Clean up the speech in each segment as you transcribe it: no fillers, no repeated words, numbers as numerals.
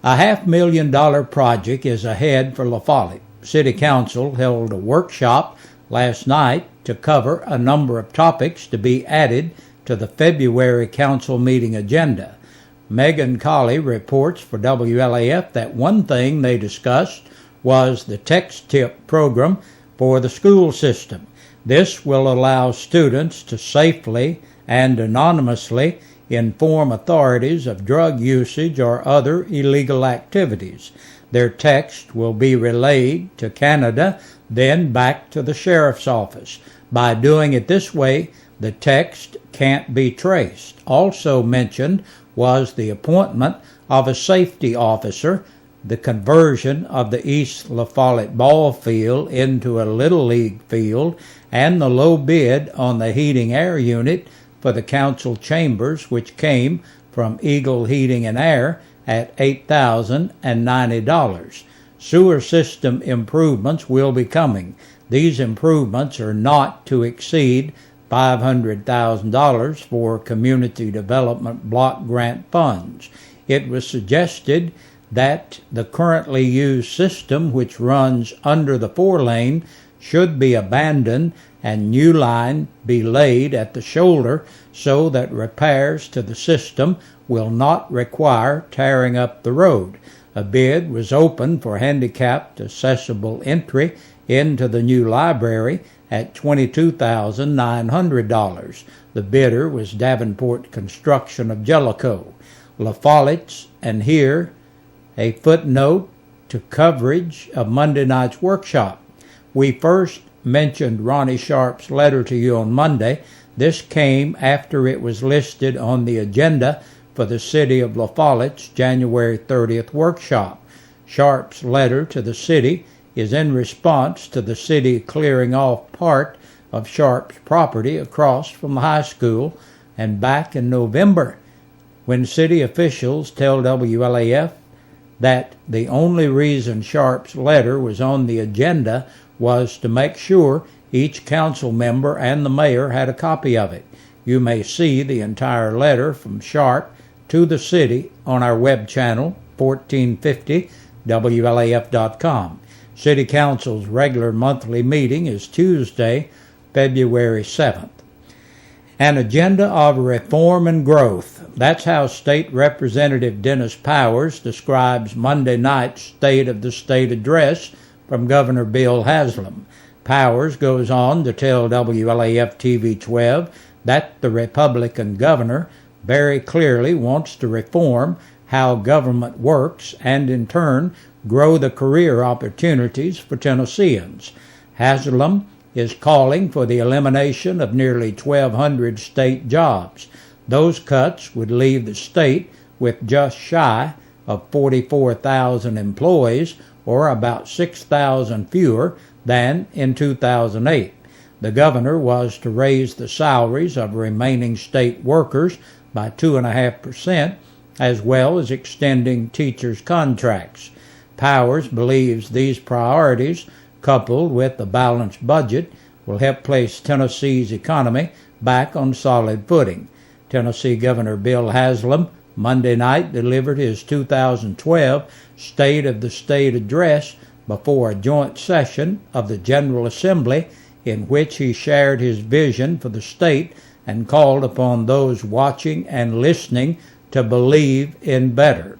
A $500,000 project is ahead for La Follette. City Council held a workshop last night to cover a number of topics to be added to the February council meeting agenda. Megan Colley reports for WLAF that one thing they discussed was the text tip program for the school system. This will allow students to safely and anonymously inform authorities of drug usage or other illegal activities. Their text will be relayed to Canada, then back to the sheriff's office. By doing it this way, the text can't be traced. Also mentioned was the appointment of a safety officer, the conversion of the East La Follette ball field into a Little League field, and the low bid on the heating air unit for the council chambers, which came from Eagle Heating and Air at $8,090. Sewer system improvements will be coming. These improvements are not to exceed $500,000 for community development block grant funds. It was suggested that the currently used system, which runs under the 4-lane, should be abandoned and new line be laid at the shoulder so that repairs to the system will not require tearing up the road. A bid was opened for handicapped accessible entry into the new library at $22,900. The bidder was Davenport Construction of Jellicoe. La Follette's, and here a footnote to coverage of Monday night's workshop. We first mentioned Ronnie Sharp's letter to you on Monday. This came after it was listed on the agenda for the City of La Follette's January 30th workshop. Sharp's letter to the city is in response to the city clearing off part of Sharp's property across from the high school, and back in November, when city officials tell WLAF that the only reason Sharp's letter was on the agenda was to make sure each council member and the mayor had a copy of it. You may see the entire letter from Sharp to the city on our web channel, 1450WLAF.com. City Council's regular monthly meeting is Tuesday, February 7th. An agenda of reform and growth. That's how State Representative Dennis Powers describes Monday night's State of the State address from Governor Bill Haslam. Powers goes on to tell WLAF TV 12 that the Republican governor very clearly wants to reform how government works and in turn grow the career opportunities for Tennesseans. Haslam is calling for the elimination of nearly 1,200 state jobs. Those cuts would leave the state with just shy of 44,000 employees, or about 6,000 fewer than in 2008. The governor was to raise the salaries of remaining state workers by 2.5%, as well as extending teachers' contracts. Powers believes these priorities, coupled with a balanced budget, will help place Tennessee's economy back on solid footing. Tennessee Governor Bill Haslam Monday night delivered his 2012 State of the State address before a joint session of the General Assembly, in which he shared his vision for the state and called upon those watching and listening to believe in better.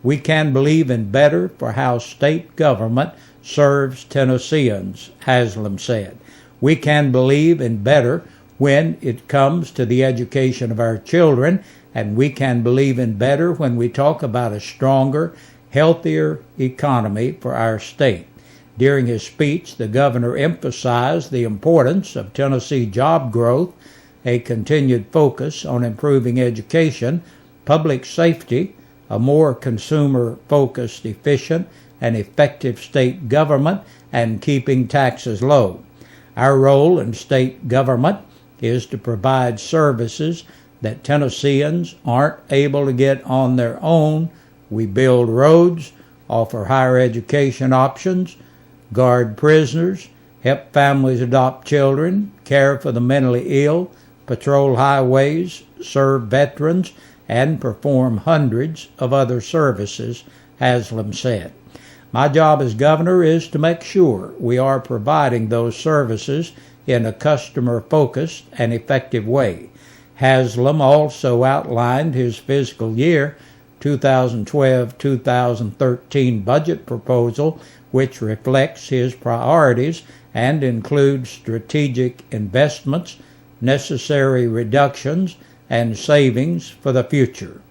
We can believe in better for how state government serves Tennesseans, Haslam said. We can believe in better when it comes to the education of our children, and we can believe in better when we talk about a stronger, healthier economy for our state. During his speech, the governor emphasized the importance of Tennessee job growth, a continued focus on improving education, public safety, a more consumer-focused, efficient, and effective state government, and keeping taxes low. Our role in state government is to provide services that Tennesseans aren't able to get on their own. We build roads, offer higher education options, guard prisoners, help families adopt children, care for the mentally ill, patrol highways, serve veterans, and perform hundreds of other services, Haslam said. My job as governor is to make sure we are providing those services in a customer-focused and effective way. Haslam also outlined his fiscal year 2012-2013 budget proposal, which reflects his priorities and includes strategic investments, necessary reductions, and savings for the future.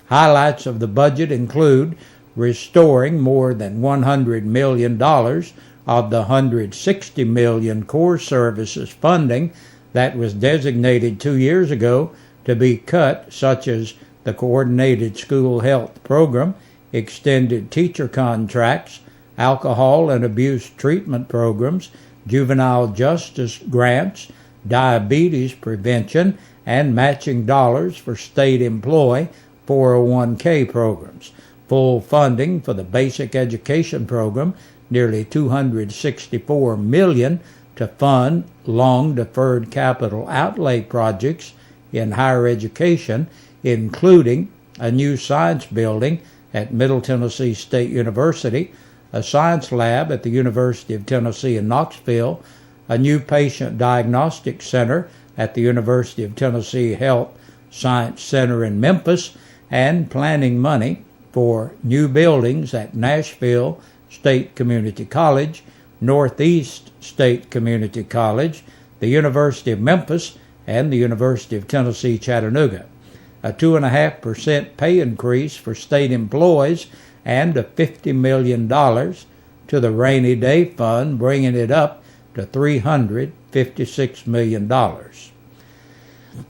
Highlights of the budget include restoring more than $100 million of the $160 million core services funding that was designated 2 years ago to be cut, such as the Coordinated School Health Program, extended teacher contracts, alcohol and abuse treatment programs, juvenile justice grants, diabetes prevention, and matching dollars for state employee 401k programs. Full funding for the basic education program, nearly $264 million to fund long-deferred capital outlay projects in higher education, including a new science building at Middle Tennessee State University, a science lab at the University of Tennessee in Knoxville, a new patient diagnostic center at the University of Tennessee Health Science Center in Memphis, and planning money for new buildings at Nashville State Community College, Northeast State Community College, the University of Memphis, and the University of Tennessee Chattanooga. A 2.5% pay increase for state employees, and a $50 million to the rainy day fund, bringing it up to $356 million.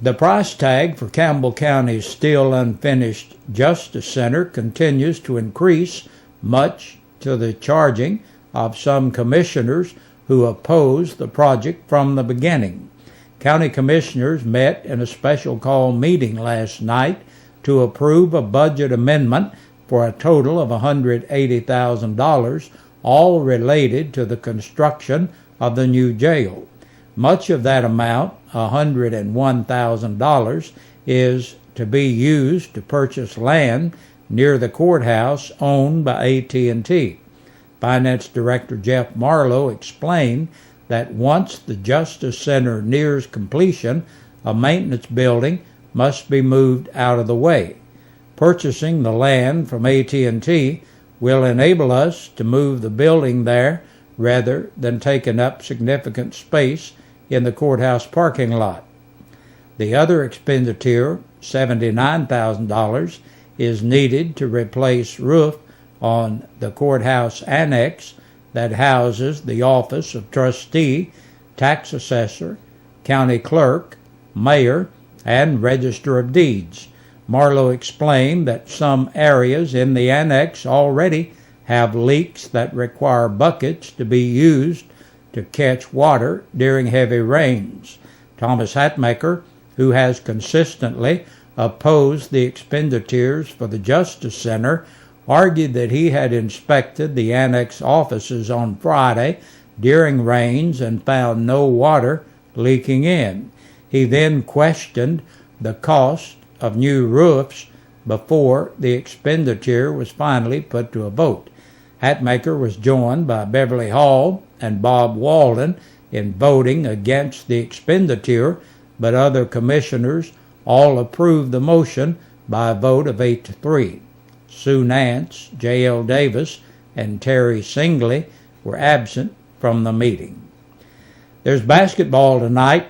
The price tag for Campbell County's still unfinished Justice Center continues to increase, much to the charging of some commissioners who opposed the project from the beginning. County commissioners met in a special call meeting last night to approve a budget amendment for a total of $180,000, all related to the construction of the new jail. Much of that amount, $101,000, is to be used to purchase land near the courthouse owned by AT&T. Finance Director Jeff Marlowe explained that once the Justice Center nears completion, a maintenance building must be moved out of the way. Purchasing the land from AT&T will enable us to move the building there rather than taking up significant space in the courthouse parking lot. The other expenditure, $79,000, is needed to replace roof on the courthouse annex that houses the office of trustee, tax assessor, county clerk, mayor, and register of deeds. Marlowe explained that some areas in the annex already have leaks that require buckets to be used to catch water during heavy rains. Thomas Hatmaker, who has consistently opposed the expenditures for the Justice Center, argued that he had inspected the annex offices on Friday during rains and found no water leaking in. He then questioned the cost of new roofs before the expenditure was finally put to a vote. Hatmaker was joined by Beverly Hall and Bob Walden in voting against the expenditure, but other commissioners all approved the motion by a vote of 8-3. Sue Nance, J.L. Davis, and Terry Singley were absent from the meeting. There's basketball tonight.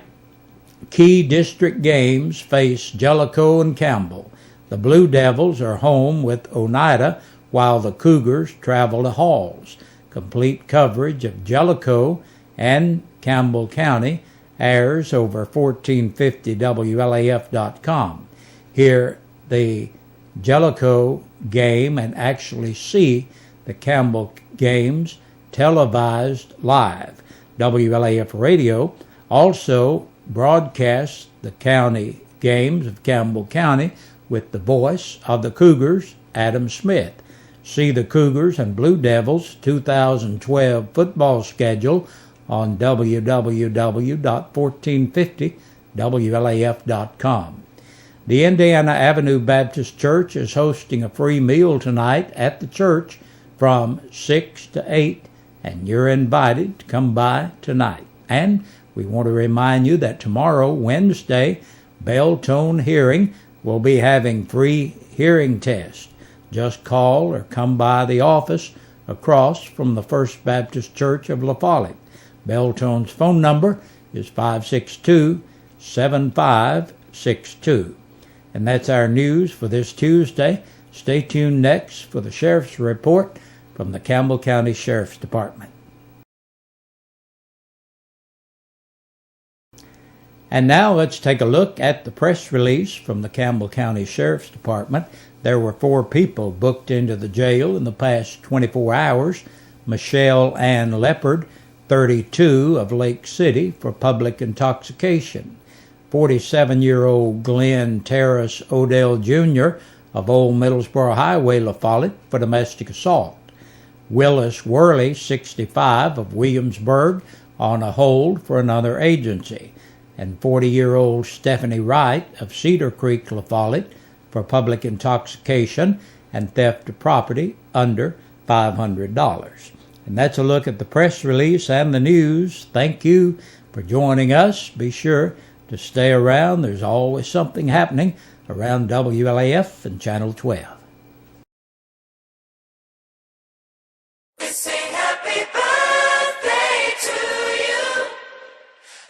Key district games face Jellicoe and Campbell. The Blue Devils are home with Oneida, while the Cougars travel to Halls. Complete coverage of Jellicoe and Campbell County airs over 1450 WLAF.com. Hear the Jellicoe game and actually see the Campbell games televised live. WLAF Radio also broadcasts the county games of Campbell County with the voice of the Cougars, Adam Smith. See the Cougars and Blue Devils 2012 football schedule on www.1450WLAF.com. The Indiana Avenue Baptist Church is hosting a free meal tonight at the church from 6 to 8, and you're invited to come by tonight. And we want to remind you that tomorrow, Wednesday, Bell Tone Hearing will be having free hearing tests. Just call or come by the office across from the First Baptist Church of La Follette. Bell Tone's phone number is 562-7562. And that's our news for this Tuesday. Stay tuned next for the Sheriff's Report from the Campbell County Sheriff's Department. And now let's take a look at the press release from the Campbell County Sheriff's Department. There were 4 people booked into the jail in the past 24 hours. Michelle Ann Leopard, 32, of Lake City, for public intoxication. 47-year-old Glenn Terrace Odell Jr. of Old Middlesboro Highway, La Follette, for domestic assault. Willis Worley, 65, of Williamsburg, on a hold for another agency. And 40-year-old Stephanie Wright of Cedar Creek, La Follette, for public intoxication and theft of property under $500. And that's a look at the press release and the news. Thank you for joining us. Be sure to stay around. There's always something happening around WLAF and Channel 12. We sing happy birthday to you,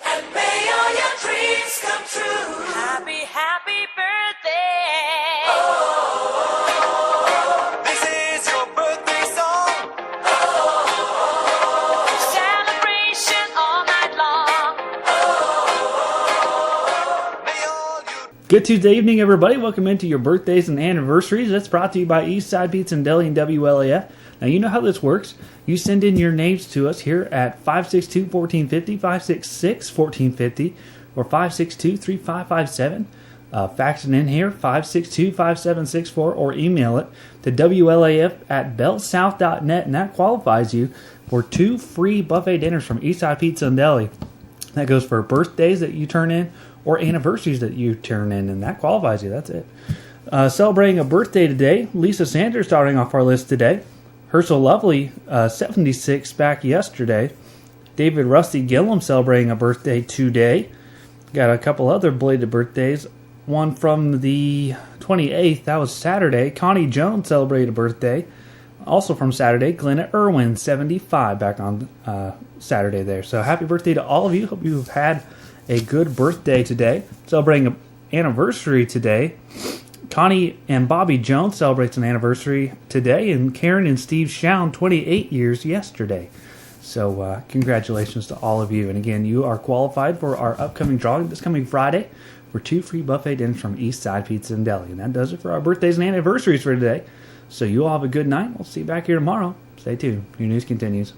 and may all your dreams come true. Happy, happy birthday. Oh, this is your birthday song. Oh, celebration all night long. Oh, may all you. Good Tuesday evening, everybody. Welcome into your birthdays and anniversaries. That's brought to you by Eastside Pizza and Deli and WLAF. Now, you know how this works. You send in your names to us here at 562-1450, 566-1450, or 562-3557. Fax it in here, 562-5764, or email it to WLAF@bellsouth.net, and that qualifies you for 2 free buffet dinners from Eastside Pizza and Deli. That goes for birthdays that you turn in or anniversaries that you turn in, and that qualifies you. That's it. Celebrating a birthday today, Lisa Sanders starting off our list today. Herschel Lovely, 76, back yesterday. David Rusty Gillum celebrating a birthday today. Got a couple other belated birthdays. One from the 28th, that was Saturday. Connie Jones celebrated a birthday. Also from Saturday, Glenna Irwin, 75, back on Saturday there. So happy birthday to all of you. Hope you've had a good birthday today. Celebrating an anniversary today. Connie and Bobby Jones celebrates an anniversary today, and Karen and Steve Shown, 28 years yesterday. So congratulations to all of you. And again, you are qualified for our upcoming drawing this coming Friday for 2 free buffet dinners from Eastside Pizza and Deli. And that does it for our birthdays and anniversaries for today. So you all have a good night. We'll see you back here tomorrow. Stay tuned. Your news continues.